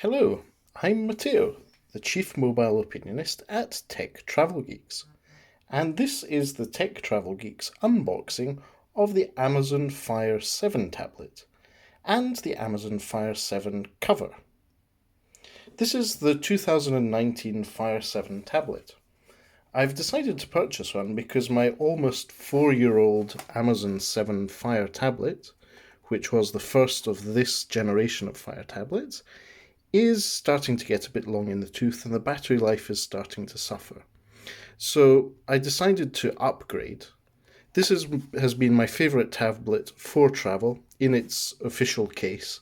Hello, I'm Matteo, the Chief Mobile Opinionist at Tech Travel Geeks, and this is the Tech Travel Geeks unboxing of the Amazon Fire 7 tablet and the Amazon Fire 7 cover. This is the 2019 Fire 7 tablet. I've decided to purchase one because my almost 4-year-old Amazon 7 Fire tablet, which was the first of this generation of Fire tablets, is starting to get a bit long in the tooth and the battery life is starting to suffer. So I decided to upgrade. This has been my favourite tablet for travel in its official case.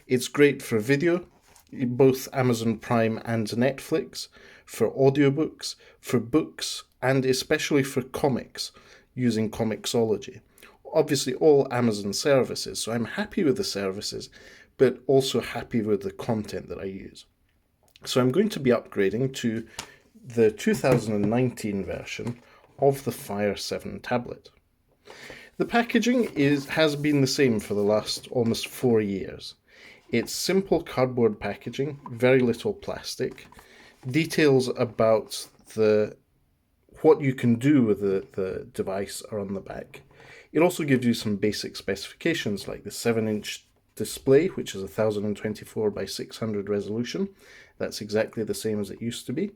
It's great for video, both Amazon Prime and Netflix, for audiobooks, for books, and especially for comics, using Comixology. Obviously all Amazon services, so I'm happy with the services, but also happy with the content that I use. So I'm going to be upgrading to the 2019 version of the Fire 7 tablet. The packaging has been the same for the last almost 4 years. It's simple cardboard packaging, very little plastic, details about what you can do with the device are on the back. It also gives you some basic specifications like the 7-inch display, which is 1024 by 600 resolution. That's exactly the same as it used to be.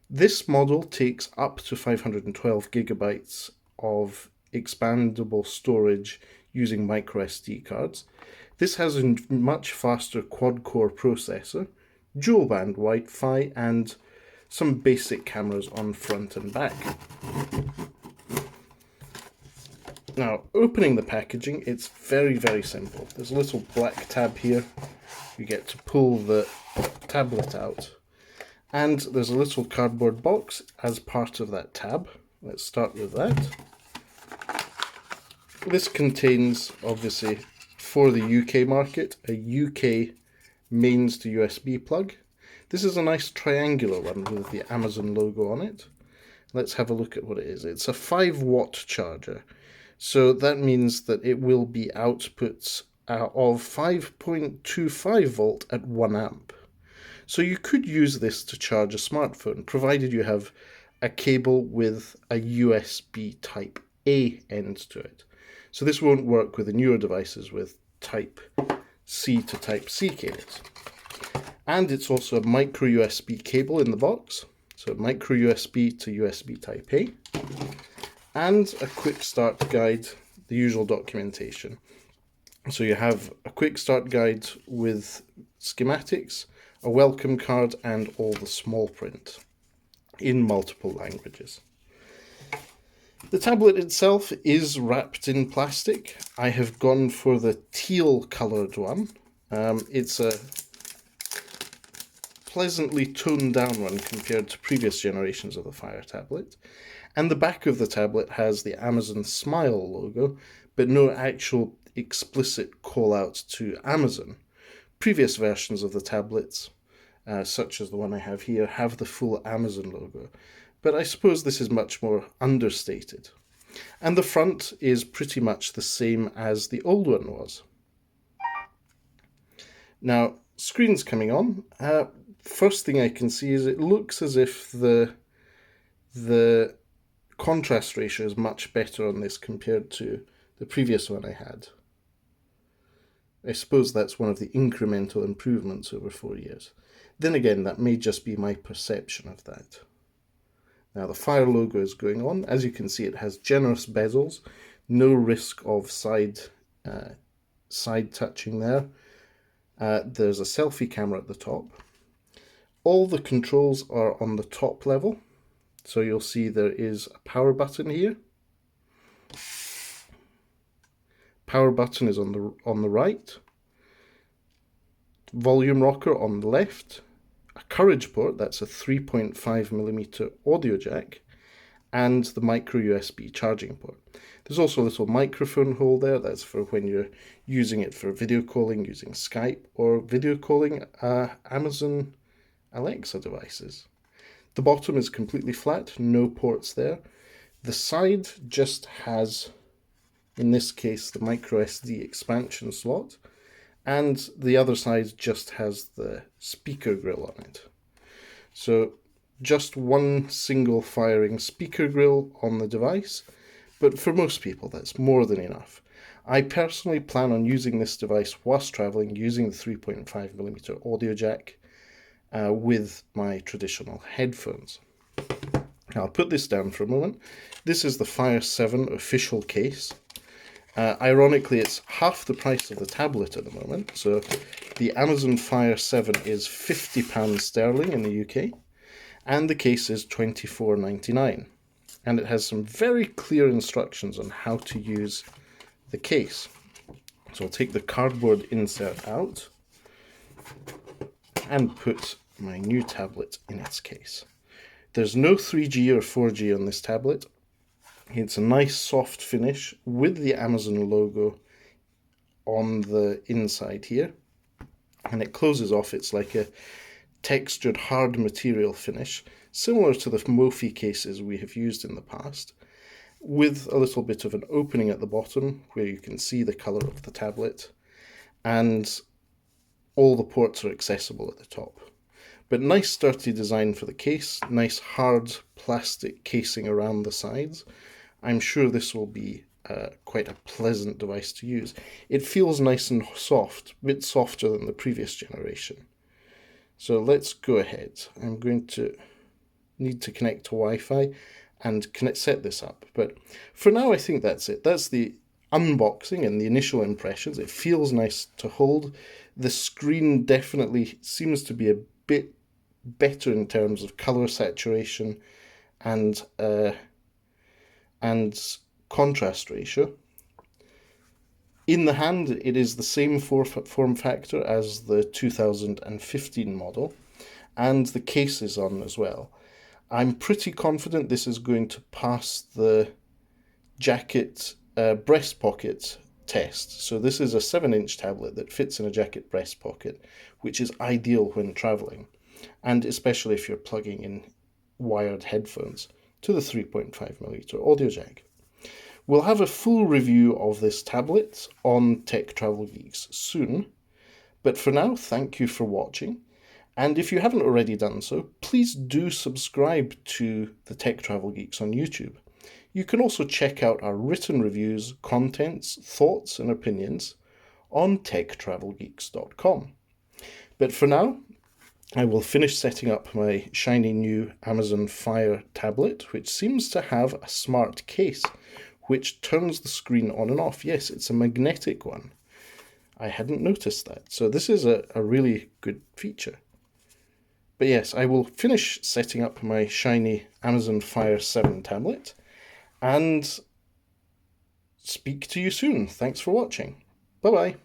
This model takes up to 512 gigabytes of expandable storage using microSD cards. This has a much faster quad-core processor, dual-band Wi-Fi, and some basic cameras on front and back. Now, opening the packaging, it's very, very simple. There's a little black tab here. You get to pull the tablet out. And there's a little cardboard box as part of that tab. Let's start with that. This contains, obviously, for the UK market, a UK mains to USB plug. This is a nice triangular one with the Amazon logo on it. Let's have a look at what it is. It's a 5-watt charger. So that means that it will be outputs of 5.25 volt at 1 amp. So you could use this to charge a smartphone, provided you have a cable with a USB Type A end to it. So this won't work with the newer devices with Type C to Type C cables. And it's also a micro USB cable in the box. So micro USB to USB Type A. And a quick start guide, the usual documentation. So you have a quick start guide with schematics, a welcome card, and all the small print in multiple languages. The tablet itself is wrapped in plastic. I have gone for the teal coloured one. It's a pleasantly toned down one compared to previous generations of the Fire tablet. And the back of the tablet has the Amazon Smile logo, but no actual explicit call out to Amazon. Previous versions of the tablets, such as the one I have here, have the full Amazon logo, but I suppose this is much more understated. And the front is pretty much the same as the old one was. Now, screen's coming on. First thing I can see is it looks as if the contrast ratio is much better on this compared to the previous one I had. I suppose that's one of the incremental improvements over 4 years. Then again, that may just be my perception of that. Now the Fire logo is going on. As you can see, it has generous bezels, no risk of side touching there. There's a selfie camera at the top. All the controls are on the top level. So you'll see there is a power button here. Power button is on the right. Volume rocker on the left. A courage port, that's a 3.5mm audio jack. And the micro USB charging port. There's also a little microphone hole there. That's for when you're using it for video calling using Skype or video calling Amazon Alexa devices. The bottom is completely flat, no ports there. The side just has, in this case, the microSD expansion slot, and the other side just has the speaker grill on it. So just one single firing speaker grill on the device, but for most people that's more than enough. I personally plan on using this device whilst traveling using the 3.5mm audio jack with my traditional headphones. I'll put this down for a moment. This is the Fire 7 official case. Ironically, it's half the price of the tablet at the moment. So the Amazon Fire 7 is £50 sterling in the UK, and the case is £24.99. And it has some very clear instructions on how to use the case. So I'll take the cardboard insert out and put my new tablet in its case. There's no 3G or 4G on this tablet. It's a nice soft finish with the Amazon logo on the inside here, and it closes off. It's like a textured hard material finish, similar to the Mophie cases we have used in the past, with a little bit of an opening at the bottom where you can see the color of the tablet, and all the ports are accessible at the top. But nice sturdy design for the case, nice hard plastic casing around the sides. I'm sure this will be quite a pleasant device to use. It feels nice and soft, a bit softer than the previous generation. So let's go ahead. I'm going to need to connect to Wi-Fi and set this up. But for now, I think that's it. That's the unboxing and the initial impressions. It feels nice to hold. The screen definitely seems to be a bit better in terms of color saturation and contrast ratio. In the hand, it is the same form factor as the 2015 model, and the case is on as well. I'm pretty confident this is going to pass the jacket breast pocket test. So this is a 7-inch tablet that fits in a jacket breast pocket, which is ideal when traveling, and especially if you're plugging in wired headphones to the 3.5mm audio jack. We'll have a full review of this tablet on Tech Travel Geeks soon, but for now, thank you for watching, and if you haven't already done so, please do subscribe to the Tech Travel Geeks on YouTube. You can also check out our written reviews, contents, thoughts and opinions on techtravelgeeks.com. But for now, I will finish setting up my shiny new Amazon Fire tablet, which seems to have a smart case, which turns the screen on and off. Yes, it's a magnetic one. I hadn't noticed that. So this is a really good feature. But yes, I will finish setting up my shiny Amazon Fire 7 tablet and speak to you soon. Thanks for watching. Bye-bye.